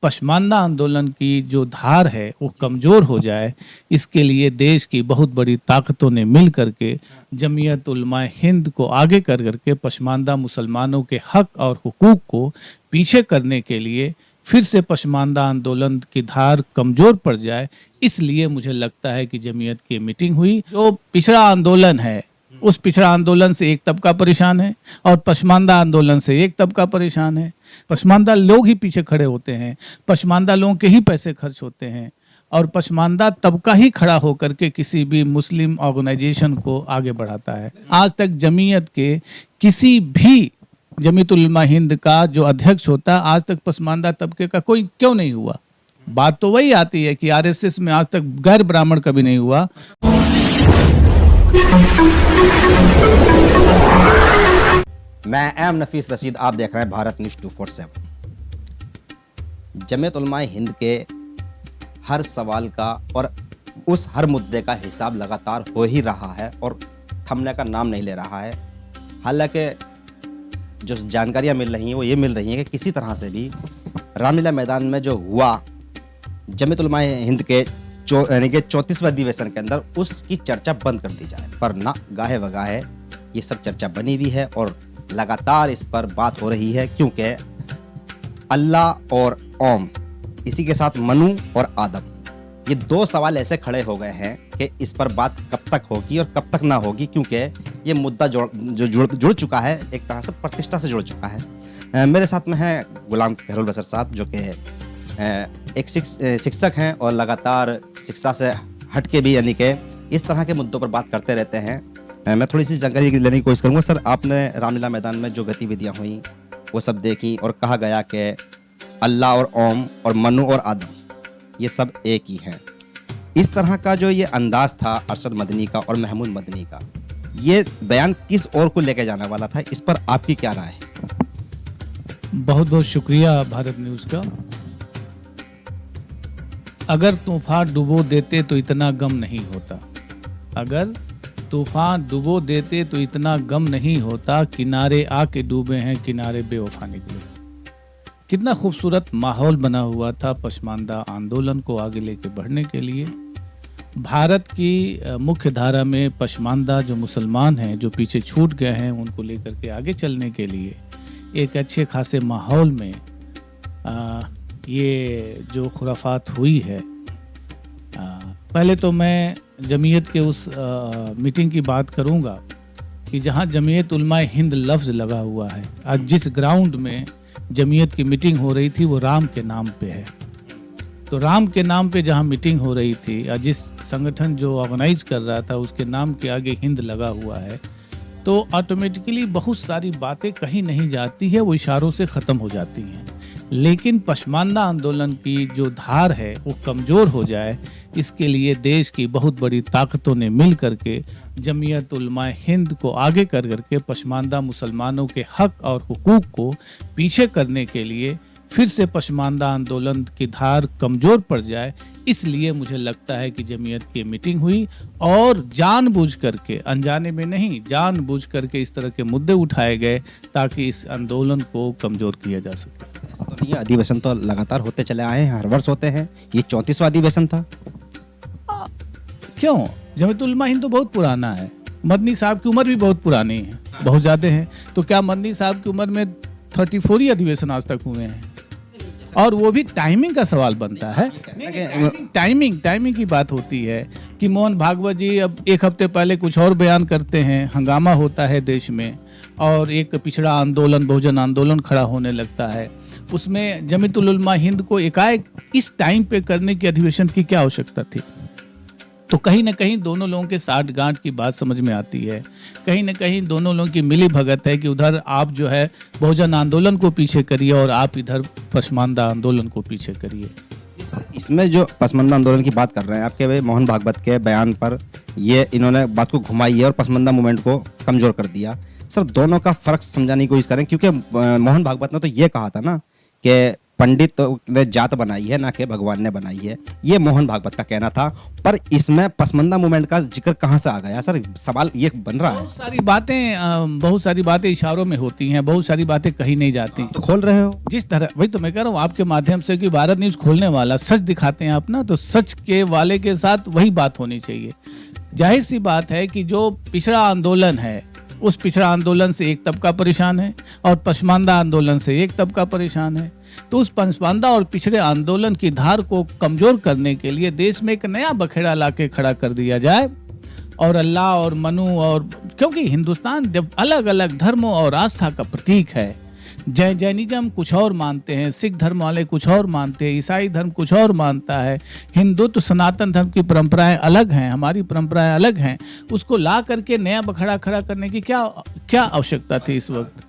पसमानदा आंदोलन की जो धार है वो कमज़ोर हो जाए, इसके लिए देश की बहुत बड़ी ताकतों ने मिल करके जमीयत उलमा हिंद को आगे कर करके पसमानदा मुसलमानों के हक और हुकूक को पीछे करने के लिए फिर से पसमानदा आंदोलन की धार कमज़ोर पड़ जाए, इसलिए मुझे लगता है कि जमीयत की मीटिंग हुई। जो पिछड़ा आंदोलन है उस पिछड़ा आंदोलन से एक तबका परेशान है और पसमानदा आंदोलन से एक तबका परेशान है। पसमानदा लोग ही पीछे खड़े होते हैं, पसमानदा लोगों के ही पैसे खर्च होते हैं और पसमानदा तबका ही खड़ा होकर के किसी भी मुस्लिम ऑर्गेनाइजेशन को आगे बढ़ाता है। आज तक जमीयत के किसी भी जमीयत उलमा हिंद का जो अध्यक्ष होता है, आज तक पसमानदा तबके का कोई क्यों नहीं हुआ। बात तो वही आती है कि आरएसएस में आज तक गैर ब्राह्मण कभी नहीं हुआ। मैं एम नफीस रशीद, आप देख रहे हैं भारत न्यूज़ 247। जमीयत उलमा हिंद के हर सवाल का और उस हर मुद्दे का हिसाब लगातार हो ही रहा है और थमने का नाम नहीं ले रहा है। हालांकि जो जानकारियां मिल रही हैं वो ये मिल रही हैं कि किसी तरह से भी रामलीला मैदान में जो हुआ जमीयत उलमा हिंद के यानी कि 34वें अधिवेशन के अंदर उसकी चर्चा बंद कर दी जाए, पर ना गाहे वगाहे ये सब चर्चा बनी हुई है और लगातार इस पर बात हो रही है, क्योंकि अल्लाह और ओम, इसी के साथ मनु और आदम, ये दो सवाल ऐसे खड़े हो गए हैं कि इस पर बात कब तक होगी और कब तक ना होगी, क्योंकि ये मुद्दा जुड़ चुका है, एक तरह से प्रतिष्ठा से जुड़ चुका है। मेरे साथ में है गुलाम खैरुल बसर साहब, जो कि एक शिक्षक हैं और लगातार शिक्षा से हट के भी यानी कि इस तरह के मुद्दों पर बात करते रहते हैं। मैं थोड़ी सी जानकारी लेने की कोशिश करूँगा। सर, आपने रामलीला मैदान में जो गतिविधियाँ हुई वो सब देखी और कहा गया कि अल्लाह और ओम और मनु और आदम ये सब एक ही हैं। इस तरह का जो ये अंदाज था अरशद मदनी का और महमूद मदनी का, ये बयान किस ओर को लेके जाने वाला था, इस पर आपकी क्या राय है? बहुत बहुत शुक्रिया भारत न्यूज़ का। अगर तूफान डुबो देते तो इतना गम नहीं होता, अगर तूफान डुबो देते तो इतना गम नहीं होता, किनारे आके डूबे हैं किनारे बेवफा निकले। कितना खूबसूरत माहौल बना हुआ था पसमानदा आंदोलन को आगे लेके बढ़ने के लिए। भारत की मुख्य धारा में पसमानदा जो मुसलमान हैं, जो पीछे छूट गए हैं, उनको लेकर के आगे चलने के लिए एक अच्छे खासे माहौल में ये जो खुराफात हुई है। पहले तो मैं जमीयत के उस मीटिंग की बात करूंगा कि जहां जमीयत उलमा हिंद लफ्ज़ लगा हुआ है। आज जिस ग्राउंड में जमीयत की मीटिंग हो रही थी वो राम के नाम पे है। तो राम के नाम पे जहां मीटिंग हो रही थी, जिस संगठन जो ऑर्गेनाइज कर रहा था उसके नाम के आगे हिंद लगा हुआ है, तो ऑटोमेटिकली बहुत सारी बातें कहीं नहीं जाती है, वो इशारों से ख़त्म हो जाती हैं। लेकिन पसमानदा आंदोलन की जो धार है वो कमज़ोर हो जाए, इसके लिए देश की बहुत बड़ी ताकतों ने मिल करके जमीयत उलमा हिंद को आगे कर करके पसमानदा मुसलमानों के हक और हुकूक को पीछे करने के लिए फिर से पसमानदा आंदोलन की धार कमज़ोर पड़ जाए, इसलिए मुझे लगता है कि जमीयत की मीटिंग हुई और जानबूझ करके, अनजाने में नहीं, जानबूझ करके इस तरह के मुद्दे उठाए गए ताकि इस आंदोलन को कमज़ोर किया जा सके। ये अधिवेशन तो लगातार होते चले आए हैं, हर वर्ष होते हैं, ये 34वां अधिवेशन था। क्यों? जमीयत उलमा हिंद तो बहुत पुराना है, मदनी साहब की उम्र भी बहुत पुरानी है, बहुत ज़्यादा है। तो क्या मदनी साहब की उम्र में 34 ही अधिवेशन आज तक हुए हैं? और वो भी टाइमिंग का सवाल बनता है। टाइमिंग की बात होती है कि मोहन भागवत जी अब एक हफ्ते पहले कुछ और बयान करते हैं, हंगामा होता है देश में और एक पिछड़ा आंदोलन, बहुजन आंदोलन खड़ा होने लगता है। उसमें जमीयत उलमा हिंद को एकाएक इस टाइम पे करने की अधिवेशन की क्या आवश्यकता थी? तो कहीं ना कहीं दोनों लोगों के साठ गांठ की बात समझ में आती है। कहीं ना कहीं दोनों लोगों की मिली भगत है कि उधर आप जो है बहुजन आंदोलन को पीछे करिए और आप इधर पसमानदा आंदोलन को पीछे करिए। इसमें जो पसमानदा आंदोलन की बात कर रहे हैं, आपके भाई मोहन भागवत के बयान पर ये इन्होंने बात को घुमाई है और पसमानदा मूवमेंट को कमज़ोर कर दिया। सर, दोनों का फ़र्क समझाने की कोशिश करें, क्योंकि मोहन भागवत ने तो ये कहा था ना कि पंडित ने जात बनाई है, ना कि भगवान ने बनाई है, ये मोहन भागवत का कहना था। पर इसमें पसमंदा मूवमेंट का जिक्र कहाँ से आ गया सर? सवाल ये बन रहा है। बहुत सारी बातें इशारों में होती हैं, बहुत सारी बातें कही नहीं जाती। तो खोल रहे हो जिस तरह, वही तो मैं कह रहा हूँ आपके माध्यम से कि भारत न्यूज खोलने वाला सच दिखाते हैं आप ना, तो सच के वाले के साथ वही बात होनी चाहिए। जाहिर सी बात है कि जो पिछड़ा आंदोलन है, उस पिछड़ा आंदोलन से एक तबका परेशान है और पसमानदा आंदोलन से एक तबका परेशान है। तो उस पसमानदा और पिछड़े आंदोलन की धार को कमजोर करने के लिए देश में एक नया बखेड़ा लाके खड़ा कर दिया जाए, और अल्लाह और मनु, और क्योंकि हिंदुस्तान जब अलग अलग धर्मों और आस्था का प्रतीक है, जैनिज्म कुछ और मानते हैं, सिख धर्म वाले कुछ और मानते हैं, ईसाई धर्म कुछ और मानता है, हिंदुत्व सनातन धर्म की परंपराएं अलग हैं, हमारी परंपराएं अलग हैं, उसको ला करके नया बखड़ा खड़ा करने की क्या आवश्यकता थी इस वक्त?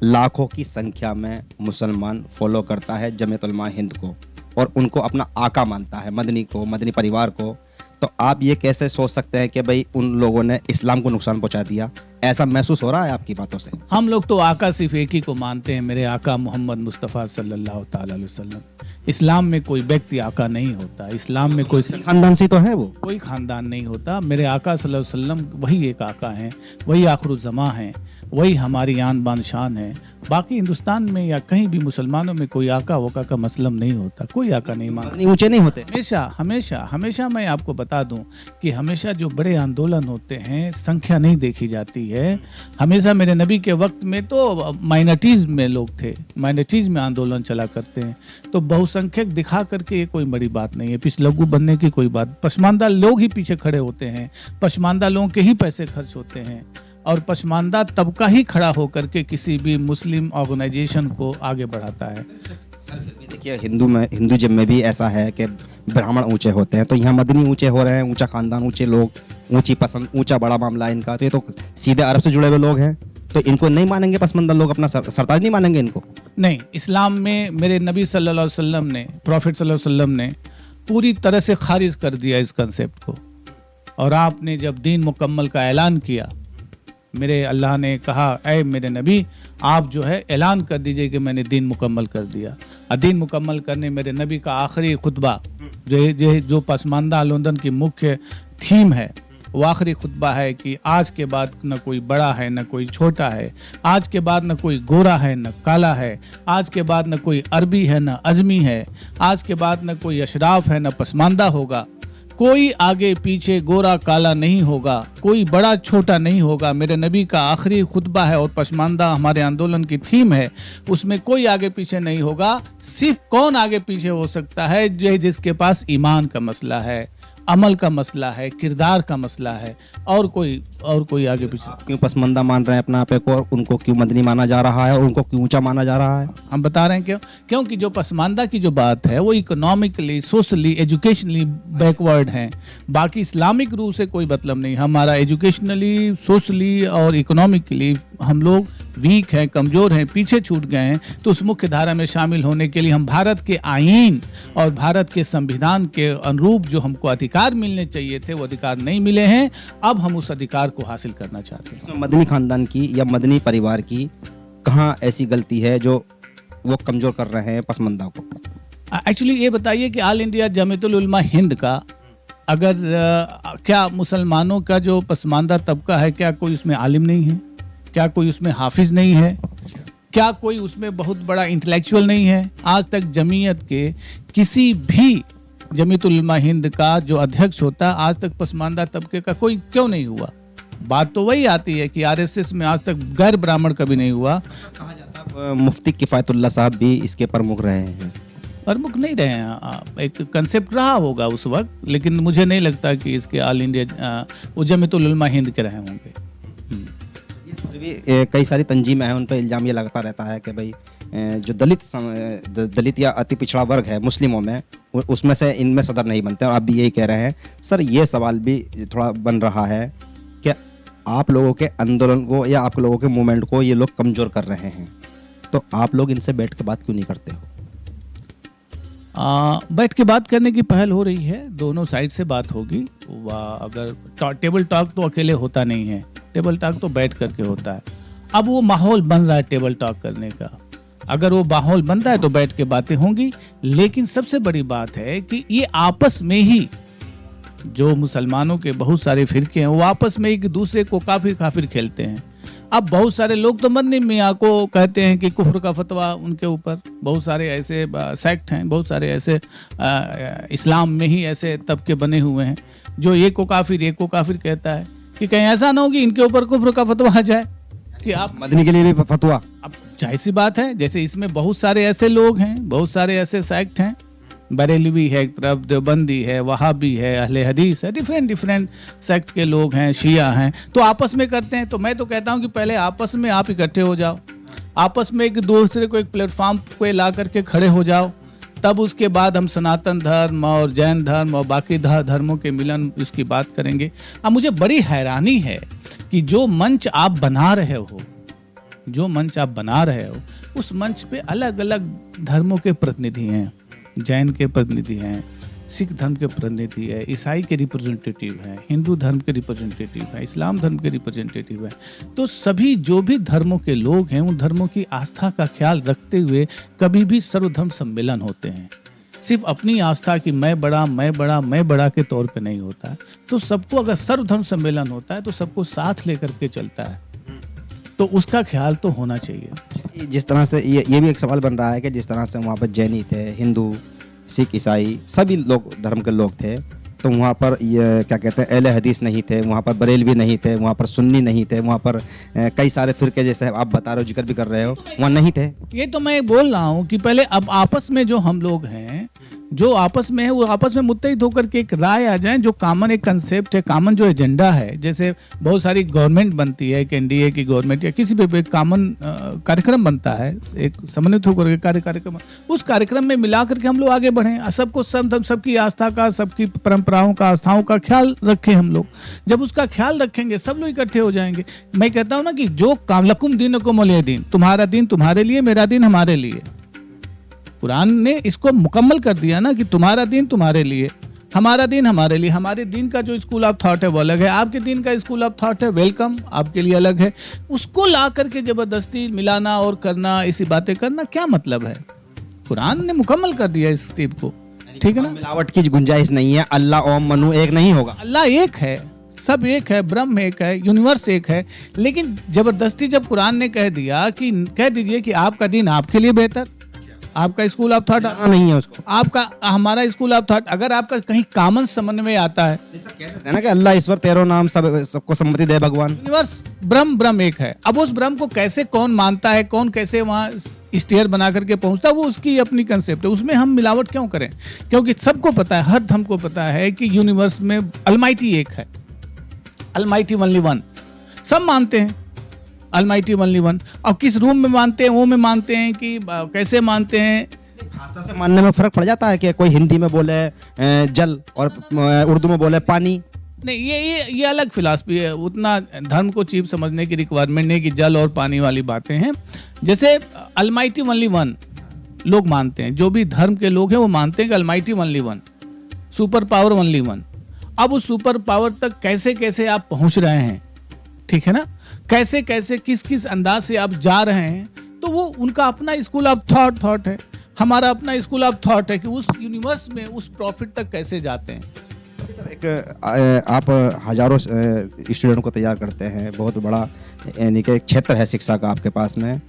लाखों की संख्या में मुसलमान फॉलो करता है जमीयत उलमा हिंद को और उनको अपना आका मानता है, मदनी को, मदनी परिवार को। तो आप ये कैसे सोच सकते हैं कि भाई उन लोगों ने इस्लाम को नुकसान पहुंचा दिया? ऐसा महसूस हो रहा है आपकी बातों से? हम लोग तो आका सिर्फ एक ही को मानते हैं, मेरे आका मोहम्मद मुस्तफ़ा सल्लल्लाहु ताला अलैहि वसल्लम। इस्लाम में कोई व्यक्ति आका नहीं होता, इस्लाम में कोई खानदान से तो है वो, कोई खानदान नहीं होता। मेरे आका सल्लल्लाहु अलैहि वसल्लम वही एक आका हैं, वही आखिरुज़्ज़मा हैं, वही हमारी आन बान शान है। बाकी हिंदुस्तान में या कहीं भी मुसलमानों में कोई आका वका का मसलम नहीं होता, कोई आका नहीं मानता, ऊंचे नहीं होते। हमेशा मैं आपको बता दूं कि हमेशा जो बड़े आंदोलन होते हैं संख्या नहीं देखी जाती है। हमेशा मेरे नबी के वक्त में तो माइनॉरिटीज में लोग थे, माइनॉरिटीज में आंदोलन चला करते हैं, तो बहुसंख्यक दिखा करके ये कोई बड़ी बात नहीं है, पिछलग्गू बनने की कोई बात। पसमानदा लोग ही पीछे खड़े होते हैं, पसमानदा लोगों के ही पैसे खर्च होते हैं, और पसमानदा तबका ही खड़ा होकर के किसी भी मुस्लिम ऑर्गेनाइजेशन को आगे बढ़ाता है। देखिए हिंदुइज्म में भी ऐसा है कि ब्राह्मण ऊंचे होते हैं, तो यहाँ मदनी ऊंचे हो रहे हैं, ऊंचा खानदान, ऊंचे लोग, ऊंची पसंद, ऊंचा बड़ा मामला है इनका। तो ये तो सीधे अरब से जुड़े हुए लोग हैं, तो इनको नहीं मानेंगे पसमंदा लोग, अपना सरताज नहीं मानेंगे इनको? नहीं, इस्लाम में मेरे नबी सल्लल्लाहु अलैहि वसल्लम ने, प्रॉफिट सल्लल्लाहु अलैहि वसल्लम ने पूरी तरह से खारिज कर दिया इस कंसेप्ट को। और आपने जब दीन मुकम्मल का ऐलान किया, मेरे अल्लाह ने कहा, ऐ मेरे नबी आप जो है ऐलान कर दीजिए कि मैंने दीन मुकम्मल कर दिया। और दीन मुकम्मल करने मेरे नबी का आखिरी खुतबा जो पसमानदा आंदोलन की मुख्य थीम है, वो आखिरी खुतबा है कि आज के बाद न कोई बड़ा है न कोई छोटा है, आज के बाद न कोई गोरा है न काला है, आज के बाद न कोई अरबी है न अजमी है, आज के बाद न कोई अशराफ है न पसमानदा होगा, कोई आगे पीछे गोरा काला नहीं होगा, कोई बड़ा छोटा नहीं होगा। मेरे नबी का आखिरी खुतबा है और पसमानदा हमारे आंदोलन की थीम है, उसमें कोई आगे पीछे नहीं होगा। सिर्फ कौन आगे पीछे हो सकता है? जिसके पास ईमान का मसला है, अमल का मसला है, किरदार का मसला है, और कोई आगे पीछे। क्यों पसमंदा मान रहे हैं अपना आप को, और उनको क्यों मदनी माना जा रहा है, और उनको क्यों ऊंचा माना जा रहा है? हम बता रहे हैं क्यों? क्योंकि जो पसमानदा की जो बात है वो इकोनॉमिकली, सोशली, एजुकेशनली बैकवर्ड है। बाकी इस्लामिक रूप से कोई मतलब नहीं, हमारा एजुकेशनली, सोशली और इकोनॉमिकली हम लोग वीक हैं, कमज़ोर हैं, पीछे छूट गए हैं। तो उस मुख्य धारा में शामिल होने के लिए हम भारत के आईन और भारत के संविधान के अनुरूप जो हमको अधिकार मिलने चाहिए थे वो अधिकार नहीं मिले हैं। अब हम उस अधिकार को हासिल करना चाहते हैं। इसमें मदनी खानदान की या मदनी परिवार की कहाँ ऐसी गलती है जो वो कमज़ोर कर रहे हैं पसमंदा को? एक्चुअली ये बताइए कि ऑल इंडिया जमीयतुल उलमा हिंद का अगर क्या मुसलमानों का जो पसमानदा तबका है, क्या कोई उसमें आलिम नहीं है? क्या कोई उसमें हाफिज नहीं है? क्या कोई उसमें बहुत बड़ा इंटेलेक्चुअल नहीं है? आज तक जमीयत के किसी भी जमीयतुल उलमा हिंद का जो अध्यक्ष होता, आज तक पसमानदा तबके का कोई क्यों नहीं हुआ? बात तो वही आती है कि आरएसएस में आज तक गैर ब्राह्मण कभी नहीं हुआ। कहा जाता मुफ्ती किफ़ायतुल्लाह साहब भी इसके प्रमुख रहे हैं। प्रमुख नहीं रहे हैं, एक कंसेप्ट रहा होगा उस वक्त, लेकिन मुझे नहीं लगता कि इसके ऑल इंडिया वो जमीयतुल उलमा हिंद के रहे होंगे। फिर भी कई सारी तंजीमें हैं, उन पर इल्ज़ाम ये लगता रहता है कि भाई जो दलित या अति पिछड़ा वर्ग है मुस्लिमों में, उसमें से इनमें सदर नहीं बनते। और आप भी यही कह रहे हैं सर। ये सवाल भी थोड़ा बन रहा है कि आप लोगों के आंदोलन को या आप लोगों के मूवमेंट को ये लोग कमज़ोर कर रहे हैं, तो आप लोग इनसे बैठ के बात क्यों नहीं करते हो? बैठ के बात करने की पहल हो रही है, दोनों साइड से बात होगी। अगर टेबल टॉक तो अकेले होता नहीं है, टेबल टॉक तो बैठ करके होता है। अब वो माहौल बन रहा है टेबल टॉक करने का। अगर वो माहौल बनता है तो बैठ के बातें होंगी। लेकिन सबसे बड़ी बात है कि ये आपस में ही, जो मुसलमानों के बहुत सारे फिरके हैं वो आपस में एक दूसरे को काफिर खेलते हैं। अब बहुत सारे लोग तो मदनी मियाँ को कहते हैं कि कुफ्र का फतवा उनके ऊपर, बहुत सारे ऐसे सेक्ट हैं, बहुत सारे ऐसे इस्लाम में ही ऐसे तबके बने हुए हैं जो एक को काफिर कहता है कि कहीं ऐसा ना हो कि इनके ऊपर कुफ्र का फतवा आ जाए कि आप मदनी के लिए भी फतवा। अब जाहिर सी बात है, जैसे इसमें बहुत सारे ऐसे लोग हैं, बहुत सारे ऐसे सेक्ट हैं, बरेलवी है एक तरफ, देवबंदी है, वहाबी है, अहले हदीस है, डिफरेंट सेक्ट के लोग हैं, शिया हैं, तो आपस में करते हैं। तो मैं तो कहता हूं कि पहले आपस में आप इकट्ठे हो जाओ, आपस में एक दूसरे को एक प्लेटफॉर्म पे ला करके खड़े हो जाओ, तब उसके बाद हम सनातन धर्म और जैन धर्म और बाकी धर्मों के मिलन इसकी बात करेंगे। अब मुझे बड़ी हैरानी है कि जो मंच आप बना रहे हो उस मंच पे अलग अलग धर्मों के प्रतिनिधि हैं, जैन के प्रतिनिधि हैं, सिख धर्म के प्रतिनिधि है, ईसाई के रिप्रेजेंटेटिव हैं, हिंदू धर्म के रिप्रेजेंटेटिव हैं, इस्लाम धर्म के रिप्रेजेंटेटिव हैं। तो सभी जो भी धर्मों के लोग हैं उन धर्मों की आस्था का ख्याल रखते हुए कभी भी सर्वधर्म सम्मेलन होते हैं। सिर्फ अपनी आस्था की मैं बड़ा के तौर पे नहीं होता है। तो सबको अगर सर्वधर्म सम्मेलन होता है तो सबको साथ लेकर के चलता है, तो उसका ख्याल तो होना चाहिए। जिस तरह से ये भी एक सवाल बन रहा है कि जिस तरह से वहाँ पर जैनी थे, हिंदू, सिख, ईसाई सभी लोग धर्म के लोग थे, तो वहाँ पर ये क्या कहते हैं अहले हदीस नहीं थे, वहाँ पर बरेलवी नहीं थे, वहाँ पर सुन्नी नहीं थे, वहाँ पर कई सारे फिरके जैसे आप बता रहे हो, जिक्र भी कर रहे हो, वहाँ नहीं थे। ये तो मैं बोल रहा हूँ कि पहले अब आपस में जो हम लोग हैं, जो आपस में है वो आपस में मुत्तहिद होकर के एक राय आ जाए, जो कॉमन एक कंसेप्ट है, कॉमन जो एजेंडा है। जैसे बहुत सारी गवर्नमेंट बनती है, एक एनडीए की गवर्नमेंट या किसी भी एक कॉमन कार्यक्रम बनता है, एक समन्वित होकर के कार्यक्रम, उस कार्यक्रम में मिला करके हम लोग आगे बढ़ें, सबको सबकी आस्था का, सबकी परंपराओं का, आस्थाओं का ख्याल रखें हम लोग। जब उसका ख्याल रखेंगे सब लोग इकट्ठे हो जाएंगे। मैं कहता हूँ ना कि जो काम लकुम दीनुकुम वलिय दीन, तुम्हारा दिन तुम्हारे लिए, मेरा दिन हमारे लिए। कुरान ने इसको मुकम्मल कर दिया ना कि तुम्हारा दिन तुम्हारे लिए, हमारा दिन हमारे लिए। हमारे दिन का जो स्कूल ऑफ थॉट है वो अलग है, आपके दिन का स्कूल ऑफ थॉट है, वेलकम, आपके लिए अलग है। उसको ला करके जबरदस्ती मिलाना और करना, ऐसी बातें करना क्या मतलब है? कुरान ने मुकम्मल कर दिया इस चीज को, ठीक है ना। मिलावट की गुंजाइश नहीं है। अल्लाह ओम मनु एक नहीं होगा, अल्लाह एक है, सब एक है, ब्रह्म एक है, यूनिवर्स एक है। लेकिन जबरदस्ती जब कुरान ने कह दिया कि कह दीजिए कि आपका दिन आपके लिए बेहतर, आपका स्कूल ऑफ थॉट नहीं है उसको, आपका हमारा स्कूल ऑफ थॉट, अगर आपका कहीं कॉमन समन्वय आता है ना कि अल्लाह ईश्वर तेरो नाम सबको सम्मति दे भगवान, यूनिवर्स ब्रह्म एक है। अब उस ब्रह्म को कैसे कौन मानता है, कौन कैसे वहाँ स्टेयर बना करके पहुंचता है, वो उसकी अपनी कंसेप्ट है। उसमें हम मिलावट क्यों करें? क्योंकि सबको पता है, हर धर्म को पता है कि यूनिवर्स में अलमाइटी एक है, अलमाइटी ओनली वन, सब मानते हैं अलमाइटी ओनली वन। अब किस रूम में मानते हैं, वो में मानते हैं कि कैसे मानते हैं, भाषा से मानने में फर्क पड़ जाता है कि कोई हिंदी में बोले जल और उर्दू में बोले पानी। नहीं, ये अलग फिलॉसफी है। उतना धर्म को चीप समझने की रिक्वायरमेंट नहीं कि जल और पानी वाली बातें हैं। जैसे अलमाइटी ओनली वन लोग मानते हैं, जो भी धर्म के लोग हैं वो मानते हैं कि Almighty only one, super power only one. अब उस सुपर पावर तक कैसे कैसे आप पहुंच रहे हैं, ठीक है ना, कैसे कैसे किस किस अंदाज से आप जा रहे हैं, तो वो उनका अपना स्कूल ऑफ थॉट है, हमारा अपना स्कूल ऑफ थॉट है कि उस यूनिवर्स में उस प्रॉफिट तक कैसे जाते हैं। सर, एक आप हजारों स्टूडेंट को तैयार करते हैं, बहुत बड़ा यानी कि एक क्षेत्र है शिक्षा का आपके पास में।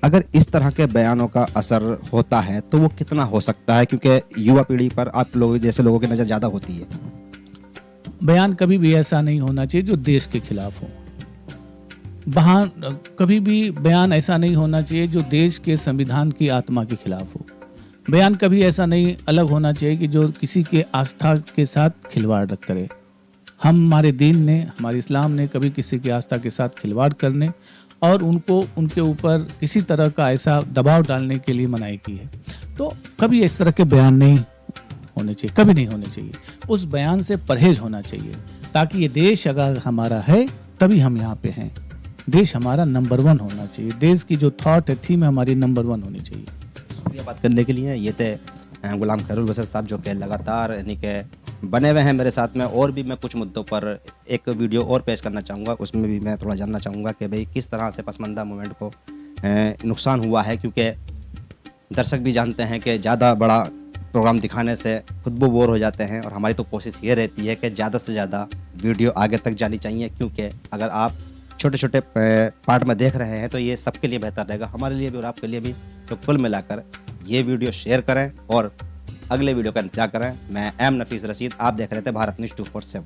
अगर इस तरह के बयानों का असर होता है तो वो कितना हो सकता है? क्योंकि युवा पीढ़ी पर आप लोग जैसे लोगों की नज़र ज़्यादा होती है। बयान कभी भी ऐसा नहीं होना चाहिए जो देश के खिलाफ हो। कभी भी बयान ऐसा नहीं होना चाहिए जो देश के संविधान की आत्मा के खिलाफ हो। बयान कभी ऐसा नहीं अलग होना चाहिए कि जो किसी के आस्था के साथ खिलवाड़ करे। हमारे दीन ने, हमारे इस्लाम ने कभी किसी की आस्था के साथ खिलवाड़ करने और उनको उनके ऊपर किसी तरह का ऐसा दबाव डालने के लिए मनाही की है। तो कभी इस तरह के बयान नहीं होने चाहिए, कभी नहीं होने चाहिए। उस बयान से परहेज होना चाहिए, ताकि ये देश अगर हमारा है तभी हम यहाँ पे हैं। देश हमारा नंबर 1 होना चाहिए, देश की जो थॉट है, थीम है हमारी नंबर 1 होनी चाहिए। शुक्रिया बात करने के लिए। ये थे गुलाम खैरुल बशर साहब, जो कि लगातार यानी कि बने हुए हैं मेरे साथ में। और भी मैं कुछ मुद्दों पर एक वीडियो और पेश करना चाहूँगा, उसमें भी मैं थोड़ा जानना चाहूँगा कि भाई किस तरह से पसमानदा मूवमेंट को नुकसान हुआ है। क्योंकि दर्शक भी जानते हैं कि ज़्यादा बड़ा प्रोग्राम दिखाने से खुद वो बोर हो जाते हैं, और हमारी तो कोशिश ये रहती है कि ज़्यादा से ज़्यादा वीडियो आगे तक जानी चाहिए, क्योंकि अगर आप छोटे छोटे पार्ट में देख रहे हैं तो ये सबके लिए बेहतर रहेगा, हमारे लिए भी और आपके लिए भी। तो कुल मिलाकर ये वीडियो शेयर करें और अगले वीडियो का इंतजार करें। मैं एम नफीस रशीद, आप देख रहे थे भारत न्यूज़ 247।